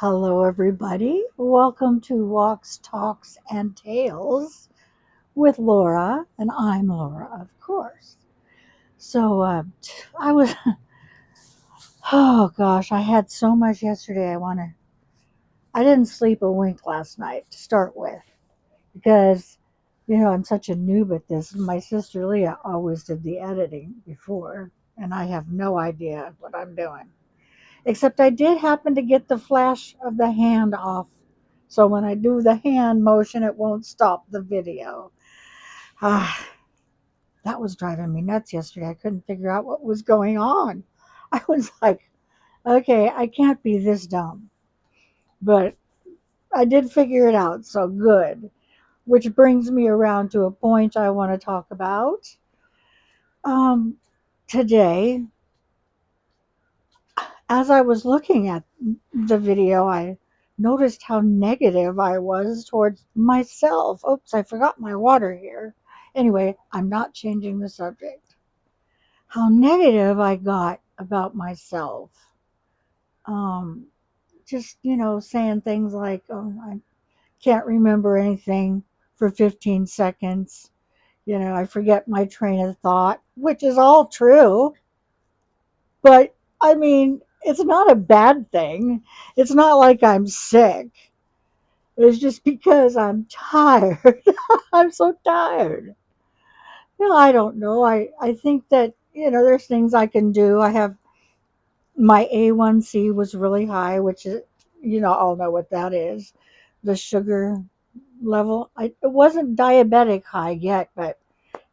Hello, everybody. Welcome to Walks, Talks, and Tales with Laura, and I'm Laura, of course. So, I was, oh gosh, I had so much yesterday. I didn't sleep a wink last night to start with because, I'm such a noob at this. My sister Leah always did the editing before, and I have no idea what I'm doing. Except I did happen to get the flash of the hand off. So when I do the hand motion, it won't stop the video. Ah, that was driving me nuts yesterday. I couldn't figure out what was going on. I was like, okay, I can't be this dumb. But I did figure it out, so good. Which brings me around to a point I want to talk about. Um, Today, as I was looking at the video, I noticed how negative I was towards myself. Oops, I forgot my water here. Anyway, I'm not changing the subject. How negative I got about myself. Um, just, saying things like, oh, I can't remember anything for 15 seconds. I forget my train of thought, which is all true. But I mean, it's not a bad thing. It's not like I'm sick. It's just because I'm tired. I'm so tired. I don't know. I think that, there's things I can do. I have my A1C was really high, which is, all know what that is. The sugar level. It wasn't diabetic high yet, but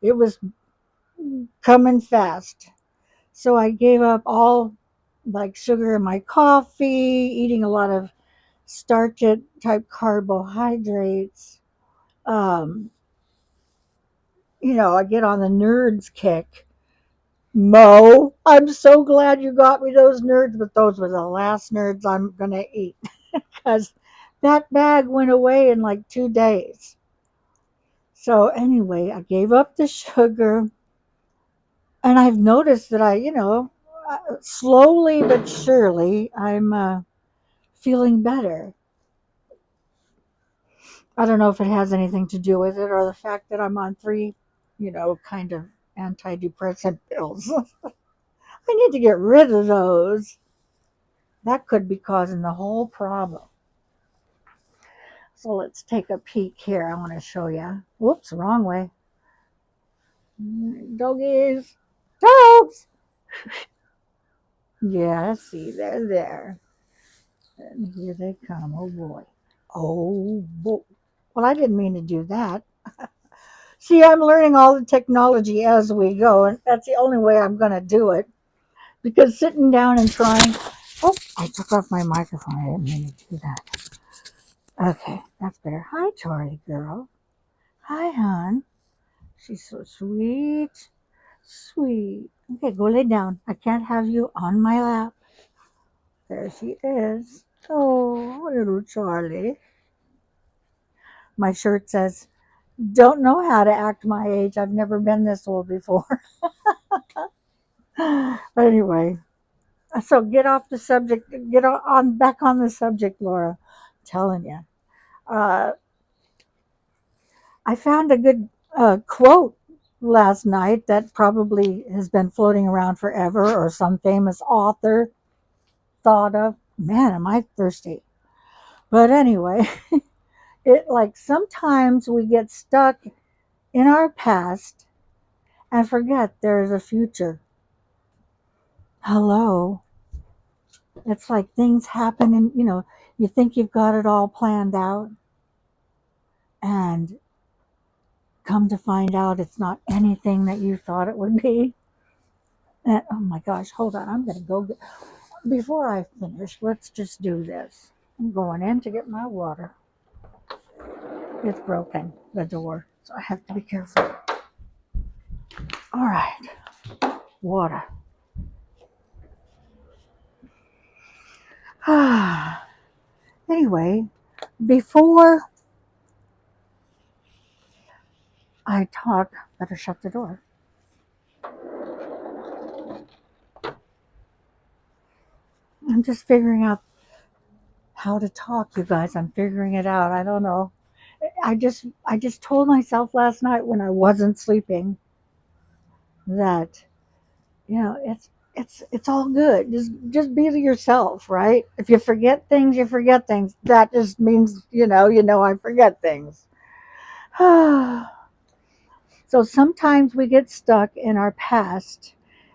it was coming fast. So I gave up all like sugar in my coffee, eating a lot of starch type carbohydrates. Um, I get on the nerds kick. Mo, I'm so glad you got me those nerds, but those were the last nerds I'm going to eat because that bag went away in like 2 days. So, anyway, I gave up the sugar and I've noticed that slowly but surely, I'm feeling better. I don't know if it has anything to do with it or the fact that I'm on three, kind of antidepressant pills. I need to get rid of those. That could be causing the whole problem. So let's take a peek here. I want to show you. Whoops, wrong way. Doggies. Dogs. Yeah, see, they're there. And here they come. Oh boy. Oh boy. Well, I didn't mean to do that. See, I'm learning all the technology as we go, and that's the only way I'm going to do it. Because sitting down and trying. Oh, I took off my microphone. I didn't mean to do that. Okay, that's better. Hi, Tori girl. Hi, hon. She's so sweet. Sweet. Okay, go lay down. I can't have you on my lap. There she is. Oh, little Charlie. My shirt says, don't know how to act my age. I've never been this old before. But anyway, so get off the subject. Get on back on the subject, Laura. I'm telling you. Uh, I found a good quote last night that probably has been floating around forever, or some famous author thought of. Man, am I thirsty. But anyway, it like sometimes we get stuck in our past and forget there is a future. Hello. It's like things happen and you think you've got it all planned out and come to find out it's not anything that you thought it would be. And oh my gosh, hold on. I'm going to go get, before I finish, let's just do this. I'm going in to get my water. It's broken, the door, so I have to be careful. All right, water. Anyway, before I talk, better shut the door. I'm just figuring out how to talk, you guys. I'm figuring it out. I don't know. I just told myself last night when I wasn't sleeping that it's all good. Just be yourself, right? If you forget things, you forget things. That just means I forget things. So sometimes we get stuck in our past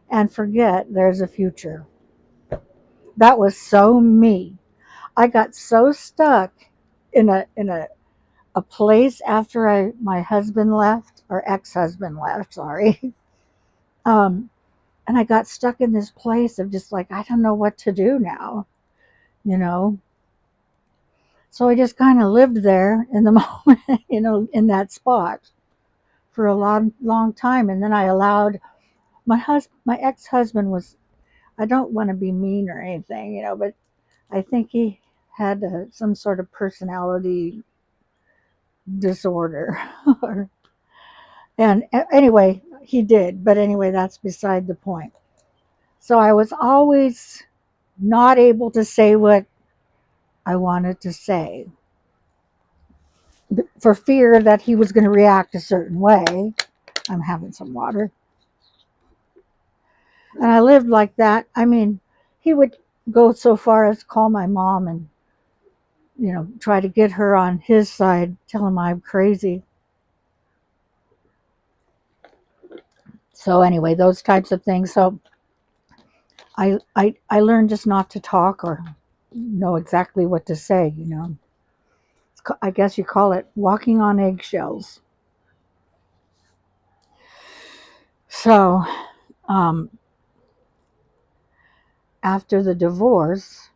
and forget there's a future. That was so me. I got so stuck in a place after my husband left, or ex-husband left, sorry. Um, and I got stuck in this place of just like, I don't know what to do now, you know. So I just kind of lived there in the moment, in that spot for a long, long time. And then I allowed my ex-husband was, I don't want to be mean or anything, but I think he had some sort of personality disorder. And anyway, he did. But anyway, that's beside the point. So I was always not able to say what I wanted to say for fear that he was going to react a certain way. I'm having some water. And I lived like that. I mean, he would go so far as call my mom and, try to get her on his side, tell him I'm crazy. So anyway, those types of things. So I learned just not to talk or know exactly what to say. I guess you call it walking on eggshells. So um, after the divorce,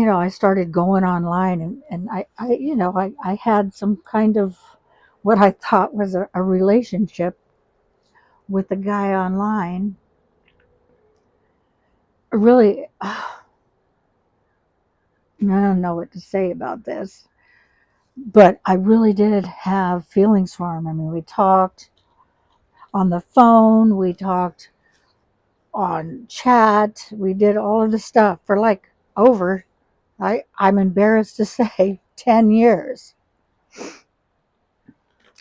I started going online and I had some kind of what I thought was a relationship with a guy online. Really, I don't know what to say about this, but I really did have feelings for him. I mean, we talked on the phone, we talked on chat, we did all of the stuff for like over, I'm embarrassed to say, 10 years.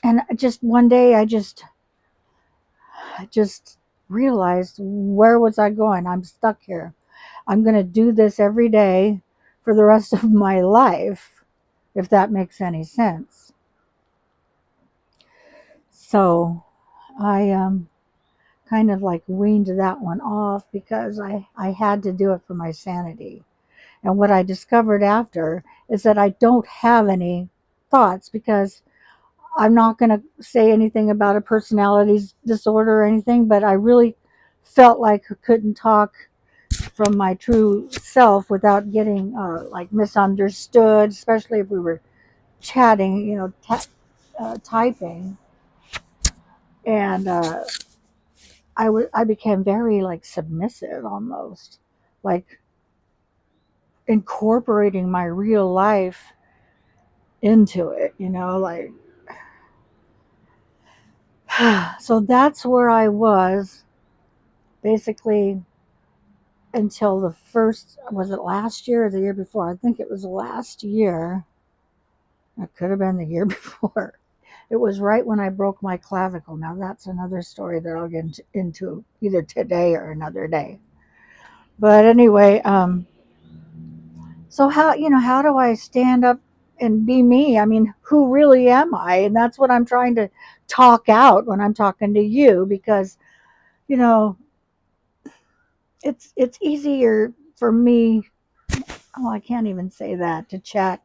And just one day I just realized, where was I going? I'm stuck here. I'm going to do this every day for the rest of my life, if that makes any sense. So I kind of like weaned that one off because I had to do it for my sanity. And what I discovered after is that I don't have any thoughts, because I'm not going to say anything about a personality disorder or anything, but I really felt like I couldn't talk from my true self without getting like misunderstood, especially if we were chatting, typing. And I became very like submissive almost, like incorporating my real life into it, like. So that's where I was basically until the first, was it last year or the year before? I think it was last year. It could have been the year before. It was right when I broke my clavicle. Now that's another story that I'll get into either today or another day. But anyway, so how do I stand up and be me? I mean, who really am I? And that's what I'm trying to talk out when I'm talking to you, because you know it's easier for me. Oh, I can't even say that, to chat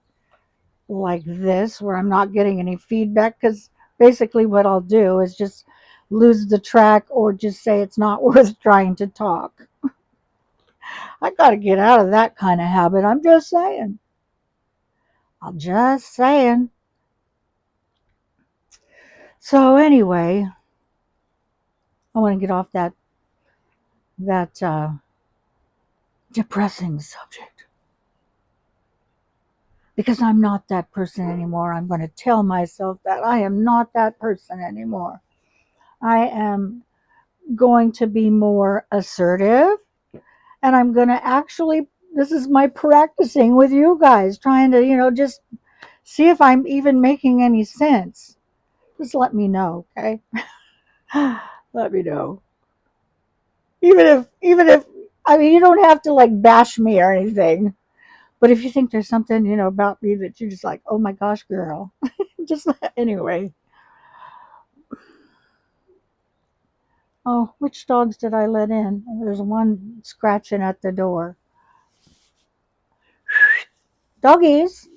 like this where I'm not getting any feedback, because basically what I'll do is just lose the track or just say it's not worth trying to talk. I got to get out of that kind of habit. I'm just saying. I'm just saying. So anyway, I want to get off that depressing subject, because I'm not that person anymore. I'm going to tell myself that I am not that person anymore. I am going to be more assertive, and I'm going to actually This is my practicing with you guys, trying to, just see if I'm even making any sense. Just let me know, okay? Let me know. Even if, I mean, you don't have to like bash me or anything. But if you think there's something, about me that you're just like, oh my gosh, girl, just anyway. Oh, which dogs did I let in? There's one scratching at the door. Doggies,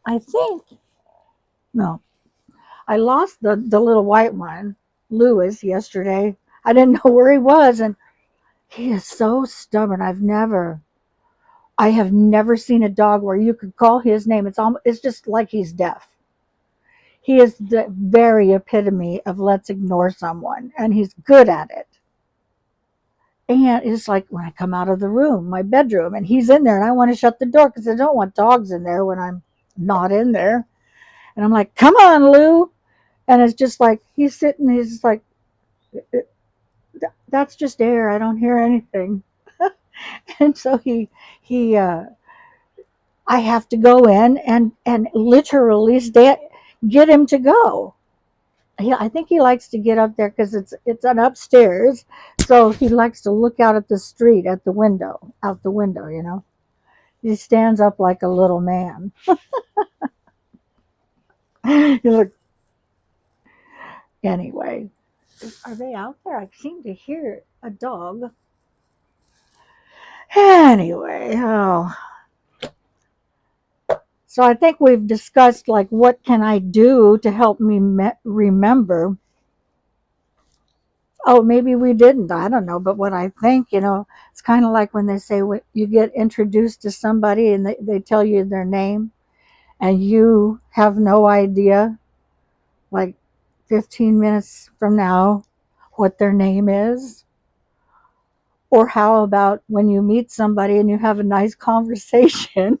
I think. No, I lost the little white one, Lewis, yesterday. I didn't know where he was, and he is so stubborn. I have never seen a dog where you could call his name. It's just like he's deaf. He is the very epitome of let's ignore someone, and he's good at it. And it's like when I come out of the room, my bedroom, and he's in there, and I want to shut the door because I don't want dogs in there when I'm not in there. And I'm like, come on, Lou. And it's just like he's sitting, he's just like, that's just air. I don't hear anything. And so I have to go in and literally get him to go. I think he likes to get up there because it's an upstairs, so he likes to look out at the street out the window. He stands up like a little man. He's like, anyway, are they out there? I seem to hear a dog. Anyway, oh, so I think we've discussed like what can I do to help me remember. Oh, maybe we didn't. I don't know. But what I think, it's kind of like when they say you get introduced to somebody and they tell you their name and you have no idea, like 15 minutes from now, what their name is. Or how about when you meet somebody and you have a nice conversation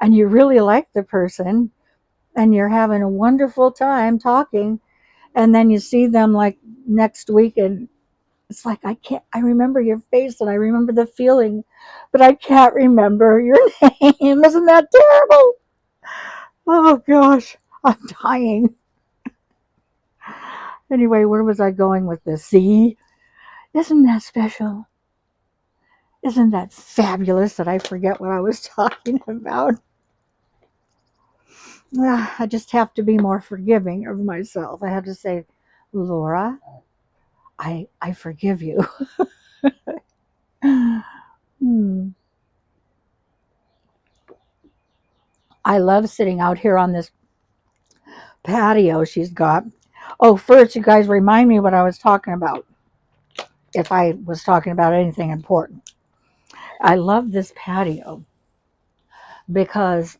and you really like the person and you're having a wonderful time talking, and then you see them like next week and it's like I remember your face and I remember the feeling, but I can't remember your name. Isn't that terrible? Oh gosh, I'm dying. Anyway, where was I going with this? See? Isn't that special? Isn't that fabulous that I forget what I was talking about? I just have to be more forgiving of myself. I have to say, Laura, I forgive you. Hmm. I love sitting out here on this patio she's got. Oh, first, you guys remind me what I was talking about, if I was talking about anything important. I love this patio because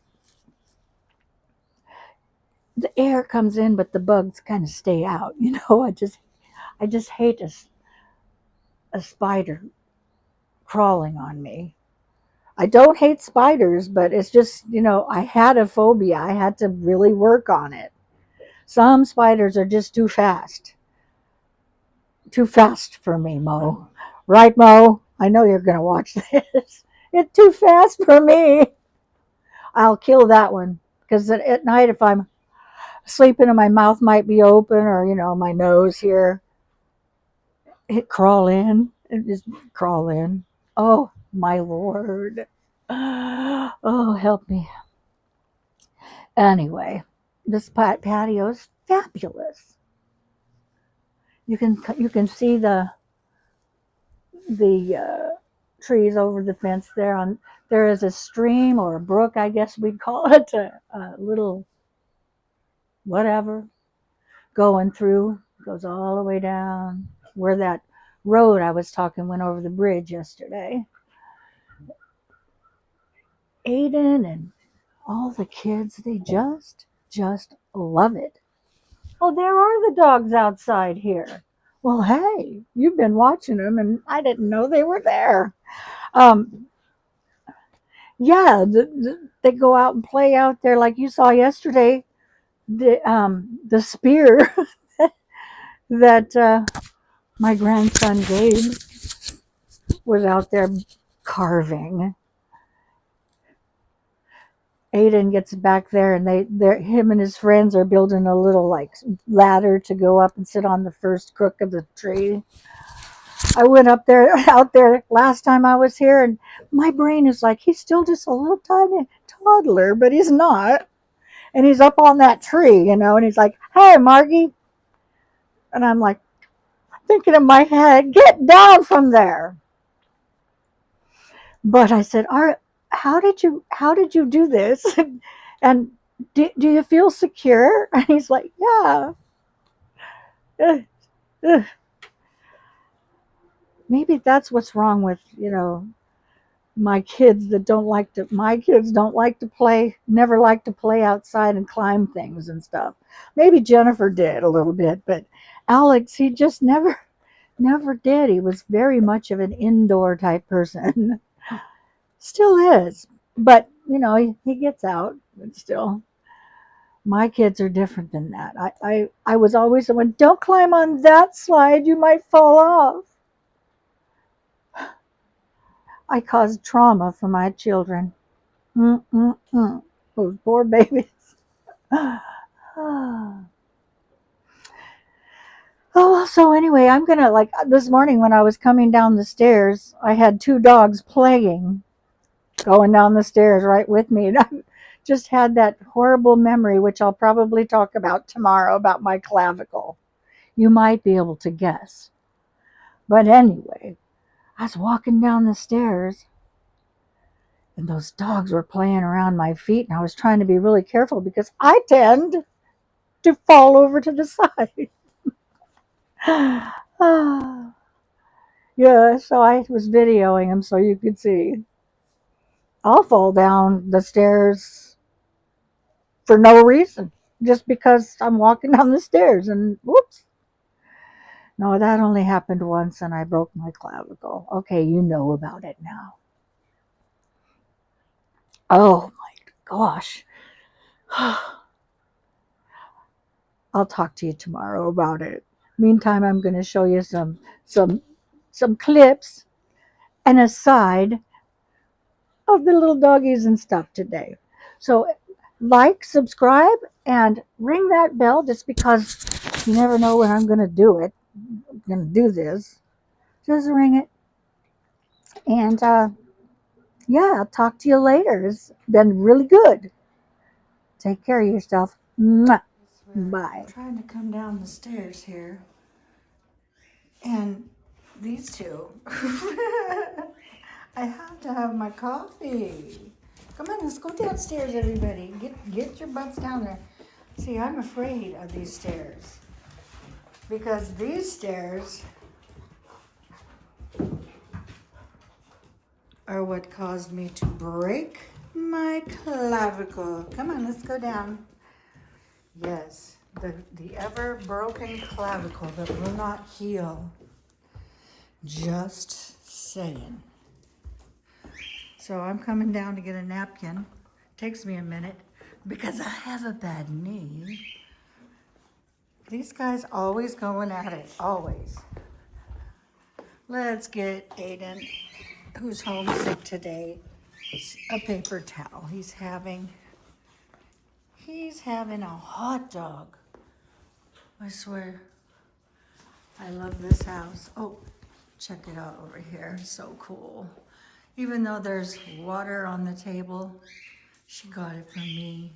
the air comes in, but the bugs kind of stay out. I just hate a spider crawling on me. I don't hate spiders, but it's just, I had a phobia. I had to really work on it. Some spiders are just too fast. Too fast for me, Mo. Right, Mo? I know you're going to watch this. It's too fast for me. I'll kill that one. Because at night, if I'm sleeping and my mouth might be open or, my nose here, it crawl in. It just crawl in. Oh, my Lord. Oh, help me. Anyway, this patio is fabulous. You can see the trees over the fence there. There is a stream or a brook, I guess we'd call it, a little whatever going through. Goes all the way down where that road I was talking went over the bridge yesterday. Aiden and all the kids, they just love it. Oh, there are the dogs outside here. Well, hey, you've been watching them, and I didn't know they were there. Um, yeah, they go out and play out there, like you saw yesterday. The spear that my grandson gave. was out there carving. Aiden gets back there, and him and his friends are building a little like ladder to go up and sit on the first crook of the tree. I went out there last time I was here, and my brain is like, he's still just a little tiny toddler, but he's not. And he's up on that tree, and he's like, "Hey, Margie," and I'm like thinking in my head, "Get down from there." But I said, "Art, how did you do this? And do you feel secure?" And he's like, "Yeah." Ugh, ugh. Maybe that's what's wrong with my kids don't like to play, never like to play outside and climb things and stuff. Maybe Jennifer did a little bit, but Alex, he just never did. He was very much of an indoor type person. Still is. But, he gets out, but still. My kids are different than that. I was always the one, don't climb on that slide, you might fall off. I caused trauma for my children. Those poor babies. Oh, so anyway, I'm gonna like this morning when I was coming down the stairs, I had two dogs playing, going down the stairs right with me. And I just had that horrible memory, which I'll probably talk about tomorrow, about my clavicle. You might be able to guess. But anyway, I was walking down the stairs, and those dogs were playing around my feet, and I was trying to be really careful because I tend to fall over to the side. Yeah, so I was videoing them so you could see. I'll fall down the stairs for no reason, just because I'm walking down the stairs and whoops. No, that only happened once and I broke my clavicle. Okay, you know about it now. Oh my gosh. I'll talk to you tomorrow about it. Meantime, I'm going to show you some clips and a side of the little doggies and stuff today. So like, subscribe, and ring that bell just because you never know when I'm going to do it. I'm going to do this. Just ring it. And yeah, I'll talk to you later. It's been really good. Take care of yourself. Mwah. Bye. I'm trying to come down the stairs here. And these two. I have to have my coffee. Come on, let's go downstairs, everybody. Get your butts down there. See, I'm afraid of these stairs. Because these stairs are what caused me to break my clavicle. Come on, let's go down. Yes, the ever broken clavicle that will not heal. Just saying. So I'm coming down to get a napkin. Takes me a minute because I have a bad knee. These guys always going at it, always. Let's get Aiden, who's homesick today, a paper towel. He's having a hot dog. I swear, I love this house. Oh, check it out over here, so cool. Even though there's water on the table, she got it from me.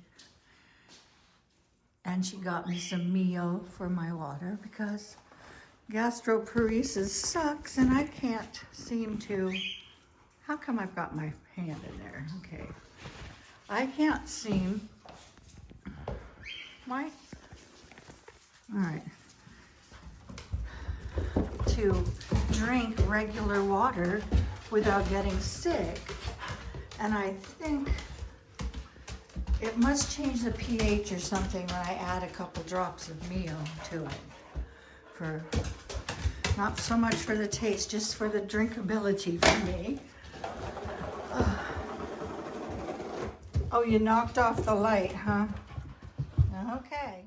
And she got me some Mio for my water because gastroparesis sucks and I can't seem to. How come I've got my hand in there? Okay. I can't seem. Why? All right. To drink regular water without getting sick. And I think it must change the pH or something when I add a couple drops of Mio to it. Not so much for the taste, just for the drinkability for me. Oh, you knocked off the light, huh? Okay.